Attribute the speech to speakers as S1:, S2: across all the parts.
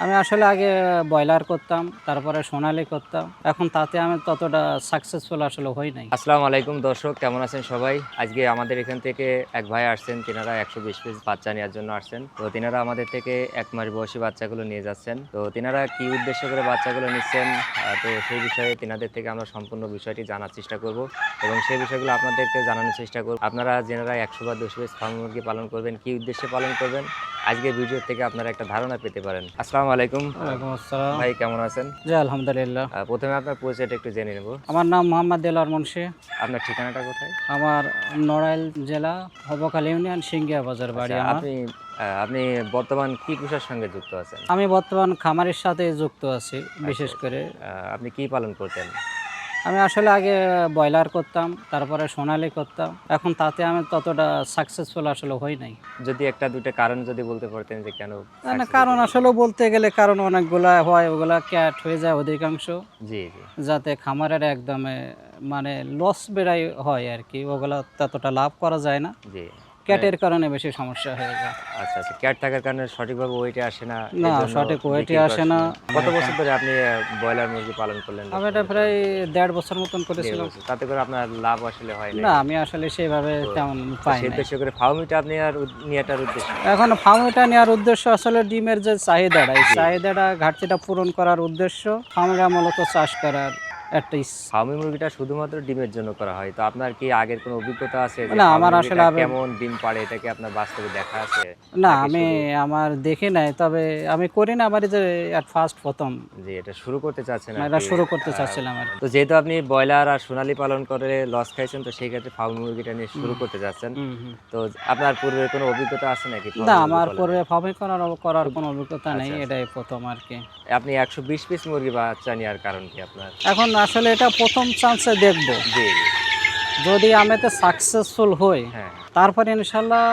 S1: আমি আসলে আগে ব্রয়লার করতাম, তারপরে সোনালী করতাম। এখন তাতে আমি ততটা সাকসেসফুল আসলে হই নাই।
S2: আসসালামু আলাইকুম দর্শক, কেমন আছেন সবাই? আজকে আমাদের এখান থেকে এক ভাই আসছেন, তিনারা 120 পিস বাচ্চা নেওয়ার জন্য আসছেন। তো তিনারা আমাদের থেকে 1 মাস বয়সী বাচ্চাগুলো নিয়ে যাচ্ছেন। তো তিনারা কি উদ্দেশ্য করে বাচ্চাগুলো নিচ্ছেন, তো সেই বিষয়ে তিনাদের থেকে আমরা সম্পূর্ণ বিষয়টি জানার চেষ্টা করব এবং সেই বিষয়গুলো আপনাদেরকে জানানোর চেষ্টা করব। আপনারা যেনারা 100 বা 200 পিস ফার্ম মুরগি পালন করবেন, কি উদ্দেশ্যে পালন করবেন, আজকের ভিডিও থেকে আপনারা একটা ধারণা পেতে পারেন। আসসালামু আলাইকুম।
S1: ওয়ালাইকুম আসসালাম।
S2: ভাই কেমন আছেন?
S1: জি, আলহামদুলিল্লাহ।
S2: প্রথমে আপনার পরিচয়টা একটু জেনে নেব।
S1: আমার নাম মোহাম্মদ দেলোয়ার মুন্সি।
S2: আপনার ঠিকানাটা কোথায়?
S1: আমার নড়াইল জেলা হবকাল ইউনিয়ন সিঙ্গিয়া বাজার বাড়ি
S2: আচ্ছা,
S1: আমার।
S2: আপনি বর্তমান কি পেশার সঙ্গে যুক্ত আছেন?
S1: আমি বর্তমান খামারের সাথে যুক্ত আছি বিশেষ করে।
S2: আপনি কি পালন করতেন?
S1: আমি আসলে আগে ব্রয়লার করতাম, তারপরে সোনালী করতাম। এখন তাতে আমি ততটা সাকসেসফুল আসলে হই নাই।
S2: যদি একটা দুইটা কারণ যদি বলতে পারতেন যে কেন
S1: না,
S2: success
S1: কারণ
S2: হতে
S1: আসলে বলতে গেলে কারণ অনেকগুলা হয়, ওগুলা ক্যাট হয়ে যায় অধিকাংশ।
S2: জি, জি,
S1: যাতে খামারের একদমে মানে লস বেড়াই হয় আর কি, ওগুলা ততটা লাভ করা যায় না।
S2: জি।
S1: ক্যাটের কারণে বেশি সমস্যা হয়ে যায়।
S2: আচ্ছা, আচ্ছা। ক্যাট থাকার কারণে সঠিকভাবে ওয়েটে আসে না।
S1: না,
S2: এজন্য
S1: সঠিক ওয়েটে
S2: বিক্রি করার
S1: আসে না।
S2: সময় কত বছর ধরে আপনি ব্রয়লার মুরগি পালন করলেন?
S1: আমি এটা প্রায় 1.5 বছর মতন
S2: 1.5
S1: করেছিলাম।
S2: বছর। তাতে করে আপনার লাভ আসলে হয় নাই।
S1: না, আমি আসলে সেভাবে
S2: তো
S1: তেমন
S2: তো
S1: পাই
S2: সেই
S1: নাই।
S2: উদ্দেশ্য করে ফার্মিটা আপনি আর নিয়েটার উদ্দেশ্য।
S1: এখন ফার্মটা নেওয়ার উদ্দেশ্য আসলে ডিমের যে চাহিদাটা, এই
S2: জি, জি।
S1: চাহিদাটা ঘাটতিটা পূরণ করার উদ্দেশ্য ফার্মটা মূলত চাষ করার একটা
S2: ফার্মি মুরগিটা শুধুমাত্র ডিমের জন্য করা হয়। তো আপনার কি আগের কোনো অভিজ্ঞতা আছে যে
S1: না,
S2: ফার্মি
S1: আমার আসলে
S2: মুরগিটা কেমন ডিম পাড়ে, এটা কি আপনার বাস্তবে দেখা আছে?
S1: না,
S2: নাকি
S1: আমি
S2: শুধু
S1: আমার দেখি নাই। তবে আমি করি না, আমার এই যে এট ফার্স্ট ১ম
S2: জি, এটা শুরু করতে চাচ্ছেন
S1: এটা
S2: আরকি।
S1: শুরু করতে
S2: আ
S1: চাচ্ছিলাম আরকি।
S2: তো যেহেতু আপনি ব্রয়লার আর সোনালী পালন করে লস খাইছেন, তো সেই ক্ষেত্রে ফার্মি মুরগিটা নিয়ে শুরু
S1: হুম,
S2: করতে যাচ্ছেন।
S1: হুম, হুম।
S2: তো আপনার পূর্বে কোনো অভিজ্ঞতা আছে নাকি
S1: না,
S2: ফার্মি মুরগি
S1: আমার
S2: পালনের?
S1: পূর্বে ফার্মিং করার
S2: শুধু
S1: কোনো অভিজ্ঞতা নেই।
S2: আচ্ছা, আচ্ছা।
S1: এটাই ১ম আরকি।
S2: আপনি ১২০ পিস মুরগি বাচ্চা নেওয়ার কারণ কি আপনার?
S1: এখন আসলে এটা ১ম চান্সে দেখব।
S2: জি, জি।
S1: যদি আমি এতে সাকসেসফুল হই,
S2: হ্যাঁ, হ্যাঁ।
S1: তারপরে ইনশাআল্লাহ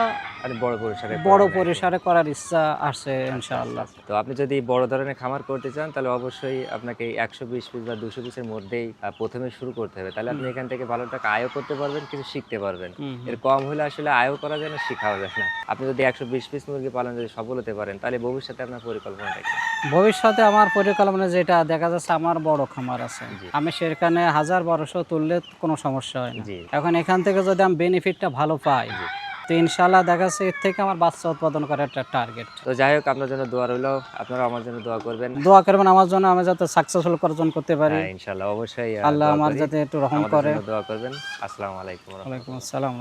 S2: মানে বড় পরিসরে
S1: বড়
S2: করার নাকি?
S1: পরিসরে করার ইচ্ছা আছে
S2: আচ্ছা, আচ্ছা,
S1: ইনশাআল্লাহ।
S2: আচ্ছা। তো আপনি যদি বড় ধরনের খামার করতে চান, তাহলে অবশ্যই আপনাকে ১২০ পিস বা ২০০ পিসের মধ্যেই ১ম এ শুরু করতে হবে। তাহলে আপনি
S1: হুম,
S2: এখান থেকে ভালো টাকা আয়ও করতে পারবেন, কিছু শিখতে পারবেন।
S1: হুম, হুম।
S2: এর কম হলে আসলে আয়ও করা যায় না, শিখাও যায় না। আপনি যদি ১২০ পিস মুরগি পালন যদি সফল হতে পারেন, তাহলে ভবিষ্যতে আপনার পরিকল্পনাটা কি?
S1: ভবিষ্যতে আমার পরিকল্পনা যেটা দেখা যাচ্ছে, আমার বড় খামার আছে।
S2: জি,
S1: আমি সেখানে ১,০০০-১,২০০ তুললে কোনো সমস্যা হয় না।
S2: জি,
S1: এখন এখান থেকে যদি আমি বেনিফিটটা ভালো পাই,
S2: জি।
S1: তো ইনশাআল্লাহ দেখা যাচ্ছে এর থেকে আমার বাচ্চা উৎপাদন করার একটা টার্গেট।
S2: তো যাই হোক, আপনার জন্য দোয়া রইলো। আপনারাও আমার জন্য দোয়া করবেন।
S1: দোয়া করবেন আমার জন্য, আমি যাতে সাকসেসফুল অর্জন করতে পারি।
S2: হ্যাঁ, ইনশাআল্লাহ অবশ্যই
S1: আল্লাহ
S2: দোয়া
S1: আমার
S2: করি।
S1: যাতে একটু রহম
S2: আমাদের
S1: করে।
S2: জন্য দোয়া করবেন। আসসালামু আলাইকুম ওয়া
S1: ওয়ালাইকুম
S2: রাহমাতুল্লাহ।
S1: আসসালাম।